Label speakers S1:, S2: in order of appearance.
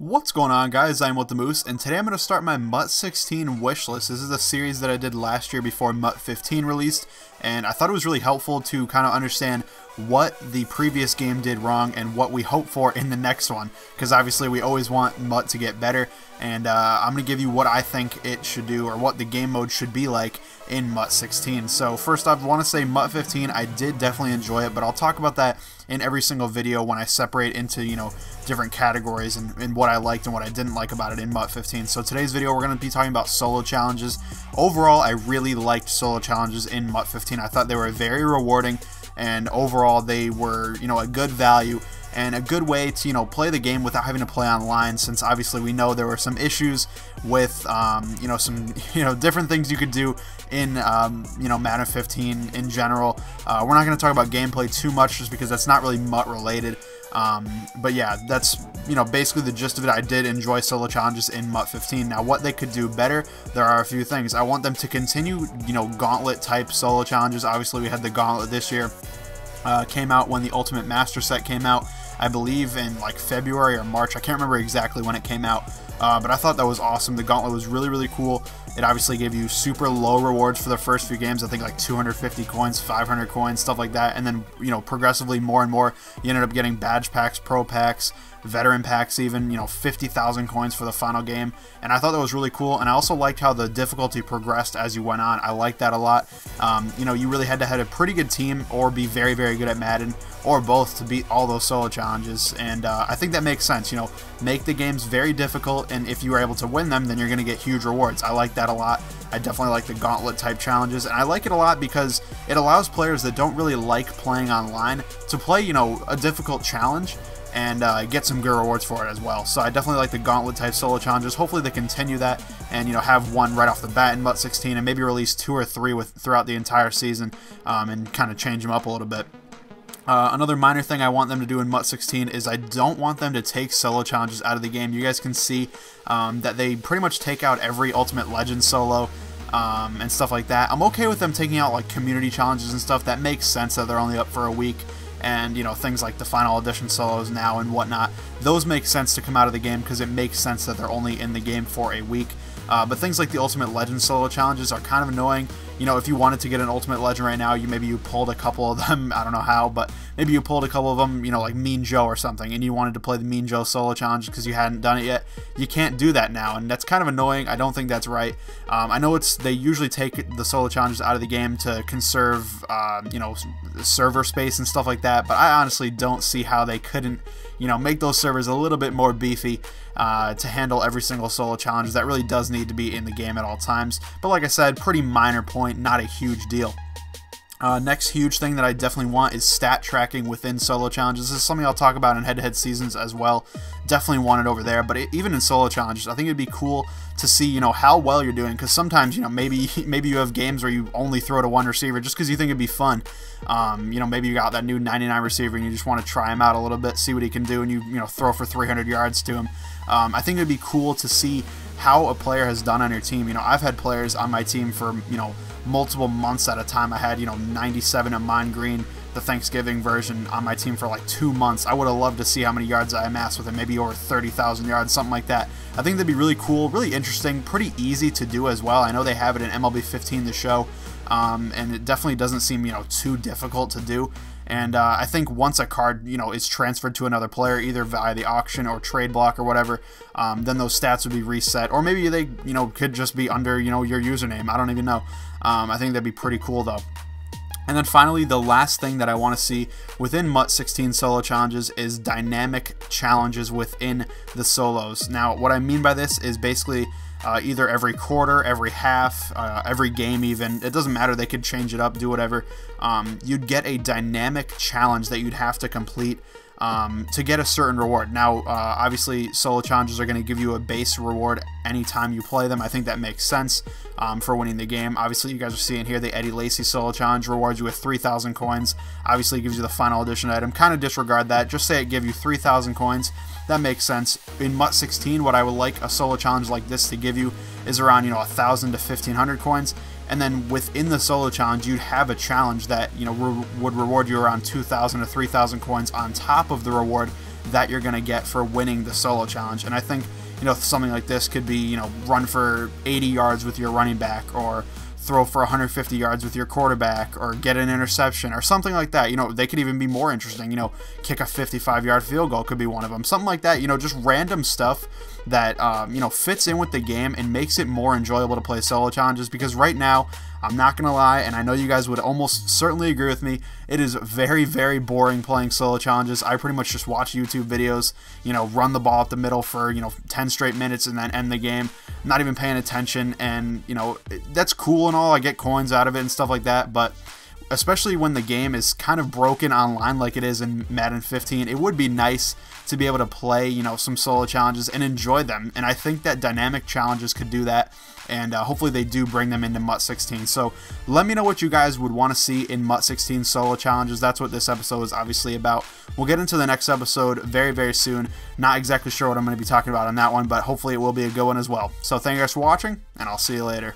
S1: What's going on, guys? I'm with the Moose, and today I'm going to start my MUT 16 wish list. This is a series that I did last year before MUT 15 released, and I thought it was really helpful to kind of understand what the previous game did wrong and what we hope for in the next one, because obviously we always want MUT to get better, and I'm going to give you what I think it should do, or what the game mode should be like in MUT 16. So first off, I want to say MUT 15, I did definitely enjoy it, but I'll talk about that in every single video when I separate into, different categories and what I liked and what I didn't like about it in MUT 15. So today's video, we're going to be talking about solo challenges. Overall, I really liked solo challenges in MUT 15. I thought they were very rewarding, and overall they were, a good value and a good way to, play the game without having to play online, since obviously we know there were some issues with, some, different things you could do in, Madden 15 in general. We're not going to talk about gameplay too much just because that's not really MUT related. But yeah, that's, basically the gist of it. I did enjoy solo challenges in MUT 15. Now, what they could do better, there are a few things. I want them to continue, Gauntlet type solo challenges. Obviously, we had the Gauntlet this year. Came out when the Ultimate Master Set came out, I believe in like February or March. I can't remember exactly when it came out, but I thought that was awesome. The Gauntlet was really, really cool. It obviously gave you super low rewards for the first few games. I think like 250 coins, 500 coins, stuff like that. And then, progressively more and more, you ended up getting badge packs, pro packs, veteran packs even, 50,000 coins for the final game. And I thought that was really cool. And I also liked how the difficulty progressed as you went on. I liked that a lot. You really had to have a pretty good team or be very, very good at Madden, or both, to beat all those solo challenges. And I think that makes sense. Make the games very difficult, and if you are able to win them, then you're going to get huge rewards. I like that a lot. I definitely like the Gauntlet type challenges, and I like it a lot because it allows players that don't really like playing online to play, a difficult challenge and get some good rewards for it as well. So I definitely like the Gauntlet type solo challenges. Hopefully they continue that and, have one right off the bat in MUT 16, and maybe release 2 or 3 throughout the entire season, and kind of change them up a little bit. Another minor thing I want them to do in MUT 16 is I don't want them to take solo challenges out of the game. You guys can see that they pretty much take out every Ultimate Legend solo and stuff like that. I'm okay with them taking out like community challenges and stuff. That makes sense that they're only up for a week. And, things like the Final Edition solos now and whatnot, those make sense to come out of the game because it makes sense that they're only in the game for a week. But things like the Ultimate Legend solo challenges are kind of annoying. If you wanted to get an Ultimate Legend right now, maybe you pulled a couple of them, I don't know how, but maybe you pulled a couple of them, like Mean Joe or something, and you wanted to play the Mean Joe solo challenge because you hadn't done it yet. You can't do that now, and that's kind of annoying. I don't think that's right. I know they usually take the solo challenges out of the game to conserve, server space and stuff like that, but I honestly don't see how they couldn't, make those servers a little bit more beefy to handle every single solo challenge that really does need to be in the game at all times. But like I said, pretty minor point, not a huge deal. Next huge thing that I definitely want is stat tracking within solo challenges. This is something I'll talk about in head-to-head seasons as well. Definitely want it over there, but even in solo challenges, I think it'd be cool to see, how well you're doing, because sometimes, maybe you have games where you only throw to one receiver just because you think it'd be fun. Maybe you got that new 99 receiver and you just want to try him out a little bit, see what he can do, and you throw for 300 yards to him. I think it'd be cool to see how a player has done on your team. I've had players on my team for, multiple months at a time. I had, 97 of Mine Green, the Thanksgiving version, on my team for like 2 months. I would have loved to see how many yards I amassed with him, maybe over 30,000 yards, something like that. I think that'd be really cool, really interesting, pretty easy to do as well. I know they have it in MLB 15, the show, and it definitely doesn't seem, too difficult to do. And I think once a card, is transferred to another player, either via the auction or trade block or whatever, then those stats would be reset. Or maybe they, could just be under, your username. I don't even know. I think that'd be pretty cool, though. And then finally, the last thing that I want to see within MUT 16 solo challenges is dynamic challenges within the solos. Now, what I mean by this is basically either every quarter, every half, every game even. It doesn't matter. They could change it up, do whatever. You'd get a dynamic challenge that you'd have to complete to get a certain reward. Now, obviously, solo challenges are going to give you a base reward anytime you play them. I think that makes sense for winning the game. Obviously, you guys are seeing here the Eddie Lacy solo challenge rewards you with 3,000 coins. Obviously, it gives you the final edition item. Kind of disregard that. Just say it gives you 3,000 coins. That makes sense. In MUT 16, what I would like a solo challenge like this to give you is around, 1,000 to 1,500 coins. And then within the solo challenge, you'd have a challenge that would reward you around 2,000 to 3,000 coins on top of the reward that you're going to get for winning the solo challenge. And I think, you know, something like this could be, you know, run for 80 yards with your running back, or throw for 150 yards with your quarterback, or get an interception, or something like that. You know, they could even be more interesting. You know, kick a 55-yard field goal could be one of them. Something like that, you know, just random stuff that, you know, fits in with the game and makes it more enjoyable to play solo challenges. Because right now, I'm not going to lie, and I know you guys would almost certainly agree with me, it is very, very boring playing solo challenges. I pretty much just watch YouTube videos, you know, run the ball up the middle for, you know, 10 straight minutes and then end the game, not even paying attention. And, you know, that's cool and all, I get coins out of it and stuff like that, but especially when the game is kind of broken online like it is in Madden 15, it would be nice to be able to play, you know, some solo challenges and enjoy them. And I think that dynamic challenges could do that, and hopefully they do bring them into MUT 16. So let me know what you guys would want to see in MUT 16 solo challenges. That's what this episode is obviously about. We'll get into the next episode very, very soon. Not exactly sure what I'm going to be talking about on that one, but hopefully it will be a good one as well. So thank you guys for watching, and I'll see you later.